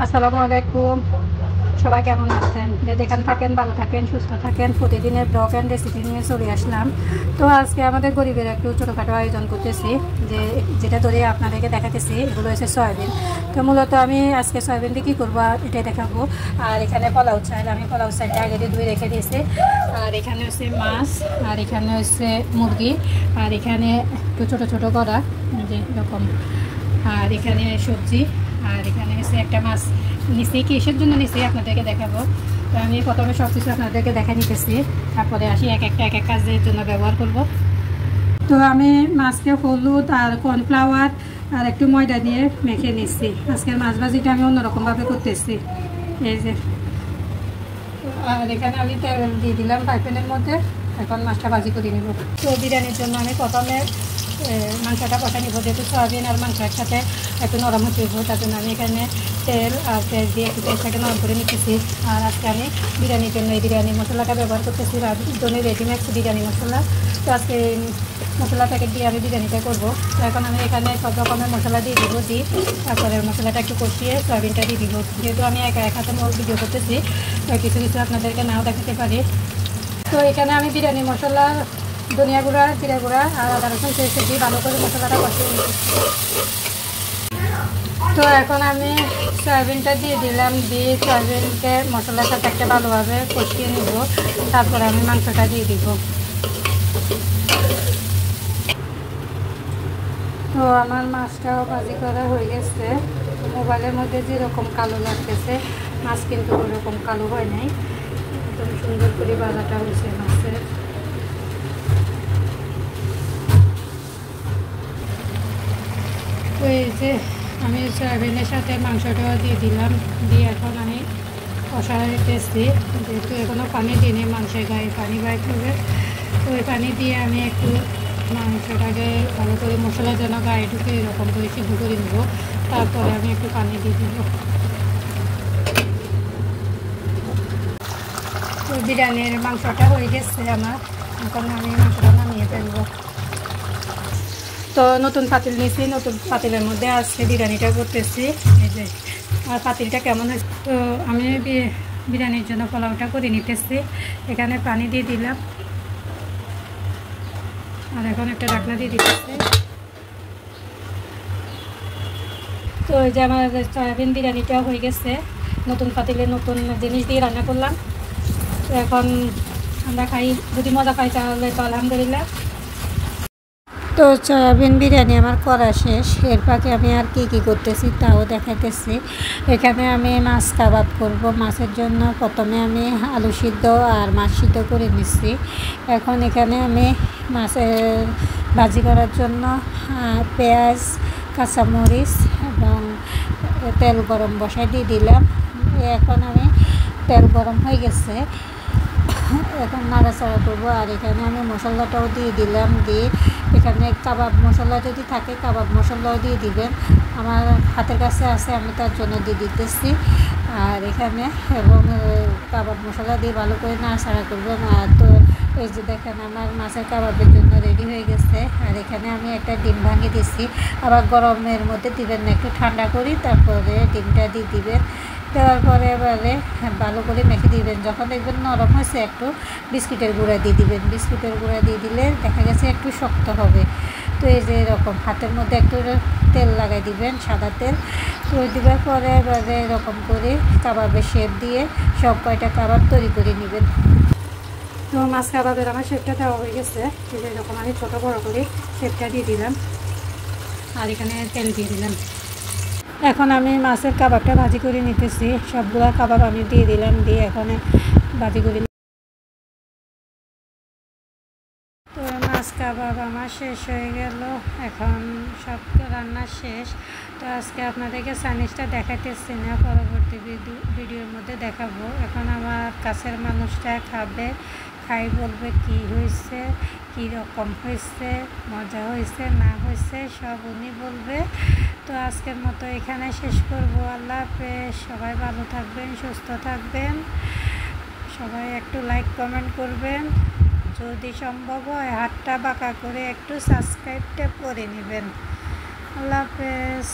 আসসালামু আলাইকুম। সবাই কেমন আছেন? যেখানে থাকেন ভালো থাকেন, সুস্থ থাকেন। প্রতিদিনের ব্লগ অ্যান্ড রেসিপি নিয়ে চলে আসলাম। তো আজকে আমাদের গরিবের একটু ছোটোখাটো আয়োজন করতেছি, যেটা ধরে আপনাদেরকে দেখাতেছি। এগুলো হচ্ছে সয়াবিন। তো মূলত আমি আজকে সয়াবিন দিয়ে কী করবো এটাই দেখাবো। আর এখানে পোলাও চাল, আমি পোলাও চালটা আগে দিয়ে ধুয়ে রেখে দিয়েছি। আর এখানে হচ্ছে মাছ, আর এখানে হচ্ছে মুরগি, আর এখানে একটু ছোটো ছোটো করা যে এরকম, আর এখানে সবজি, আর এখানে এসে একটা মাছ নিচে কিসের জন্য নিচে আপনাদেরকে দেখাবো। তো আমি প্রথমে সব কিছু আপনাদেরকে দেখা নিতেছি, তারপরে আসি এক এক কাজের জন্য ব্যবহার করব। তো আমি মাছকে হলুদ আর কর্নফ্লাওয়ার আর একটু ময়দা দিয়ে মেখে নিচ্ছি। আজকের মাছ ভাজিটা আমি অন্যরকমভাবে করতেছি। এই যে, আর এখানে আমি তেল দিয়ে দিলাম ফ্রাই প্যানের মধ্যে। এখন মাছটা ভাজি করে নিব। তো বিরিয়ানির জন্য আমি প্রথমে মাংসটা কষা নিব, যেহেতু সয়াবিন আর মাংস একসাথে একটু নরম হতে হইব, তার জন্য আমি এখানে তেল আর পেঁয়াজ দিয়ে একটু পেঁয়াজটাকে নরম করে নিতেছি। আর আজকে আমি বিরিয়ানির জন্য এই বিরিয়ানি মশলাটা ব্যবহার করতেছি, রাঁধুনি রেডিমেক্স বিরিয়ানি মশলা। তো আজকে মশলা প্যাকেট দিয়ে আমি বিরিয়ানিটা করবো। তো এখন আমি এখানে সব রকমের মশলা দিয়ে দিব, তারপরে মশলাটা একটু কষিয়ে সয়াবিনটা দিয়ে দিব। যেহেতু আমি এক হাতে ভিডিও করতেছি, তো কিছু কিছু আপনাদেরকে নাও দেখাতে পারি। তো এখানে আমি বিরিয়ানি মশলা, ধনিয়া গুঁড়া, জিরা গুঁড়া আর আদা রসুন পেস্ট দিয়ে ভালো করে মশলাটা কষিয়ে নিচ্ছি। তো এখন আমি সয়াবিনটা দিয়ে দিলাম, দিয়ে সয়াবিনকে মশলার সাথে একটা ভালোভাবে কষিয়ে নিব। তারপরে আমি মাংসটা দিয়ে দিব। তো আমার মাছটাও ভাজি করা হয়ে গেছে। মোবাইলের মধ্যে যেরকম কালো লাগতেছে, মাছ কিন্তু ওরকম কালো হয় নাই, একদম সুন্দর করে ভাজাটা হয়েছে মাছের। তো এই যে আমি সয়াবিনের সাথে মাংসটাও দিয়ে দিলাম, দিয়ে এখন আমি কষাইতেছি। যেহেতু এখনও পানি দিইনি, মাংসের গায়ে পানি বাইর করবে। তো ওই পানি দিয়ে আমি একটু মাংসটাকে ভালো করে মশলা যেন গায়ে ঢুকে এরকম করে সিদ্ধ করে নেব। তারপরে আমি একটু পানি দিয়ে দেব। তো বিরিয়ানির মাংসটা হয়ে গেছে আমার, এখন আমি মাংসটা নামিয়ে ফেলবো। তো নতুন পাতিল নিয়েছি, নতুন পাতিলের মধ্যে আজকে বিরিয়ানিটা করতেছি। এই যে, আর পাতিলটা কেমন হয়েছে। তো আমি বিরিয়ানির জন্য পোলাওটা করে নিতেছি। এখানে পানি দিয়ে দিলাম, আর এখন একটা ঢাকনা দিয়ে দিতেছি। তো এই যে আমার সয়াবিন বিরিয়ানিটা হয়ে গেছে। নতুন পাতিলে নতুন জিনিস দিয়ে রান্না করলাম। তো এখন আমরা খাই, যদি মজা পাই তাহলে তো আলহামদুলিল্লাহ। তো সয়াবিন বিরিয়ানি আমার করা শেষ। এর ফাঁকে আমি আর কি করতেছি তাও দেখাইতেছি। এখানে আমি মাছ কাবাব করব। মাছের জন্য প্রথমে আমি আলু সিদ্ধ আর মাছ সিদ্ধ করে নিচ্ছি। এখন এখানে আমি মাছের ভাজি করার জন্য পেঁয়াজ, কাঁচামরিচ এবং তেল গরম বসাই দিয়ে দিলাম। এখন আমি তেল গরম হয়ে গেছে, এখন নাড়াচাড়া করবো। আর এখানে আমি মশলাটাও দিয়ে দিলাম, দিয়ে এখানে কাবাব মশলা যদি থাকে কাবাব মশলাও দিয়ে দিবেন। আমার হাতের কাছে আছে, আমি তার জন্য দিয়ে দিতেছি। আর এখানে এবং কাবাব মশলা দিয়ে ভালো করে নাড়াচাড়া করবেন। আর তো এই যে দেখেন আমার মাছের কাবাবের জন্য রেডি হয়ে গেছে। আর এখানে আমি একটা ডিম ভাঙিয়ে দিচ্ছি। আবার গরমের মধ্যে দিবেন না, একটু ঠান্ডা করি তারপরে ডিমটা দিয়ে দিবেন। দেওয়ার পরে এবারে ভালো করে মেখে দিবেন। যখন দেখবেন নরম হয়েছে একটু বিস্কিটের গুঁড়া দিয়ে দিবেন। বিস্কুটের গুঁড়া দিয়ে দিলে দেখা গেছে একটু শক্ত হবে। তো এই যে এরকম হাতের মধ্যে একটু তেল লাগাই দিবেন, সাদা তেল। তো দেওয়ার পরে এবারে এরকম করে কাবাবের শেপ দিয়ে সব কয়টা কাবাব তৈরি করে নেবেন। তো মাছ কাবাবের আমার শেপটা দেওয়া হয়ে গেছে। এরকম আমি ছোটো বড়ো করে শেপটা দিয়ে দিলাম, আর এখানে তেল দিয়ে দিলাম। এখন আমি মাছের কাবাবটা ভাজি করে নিতেছি। সবগুলো কাবাব আমি দিয়ে দিলাম, দিয়ে এখানে ভাজি করে। তো মাছ কাবাব আমার শেষ হয়ে গেল, এখন সব রান্না শেষ। তো আজকে আপনাদেরকে চাইনিজটা দেখাতেছি না, পরবর্তী ভিডিওর মধ্যে দেখাবো। এখন আমার কাছের মানুষটা খাবে, খাই বলবে কি হয়েছে, কী রকম হয়েছে, মজা হয়েছে না হয়েছে সব উনি বলবে। তো আজকের মতো এখানে শেষ করব। আল্লাহ হাফেজ। সবাই ভালো থাকবেন, সুস্থ থাকবেন। সবাই একটু লাইক কমেন্ট করবেন, যদি সম্ভব হয় হাতটা বাঁকা করে একটু সাবস্ক্রাইবটা করে নেবেন। আল্লাহ হাফেজ।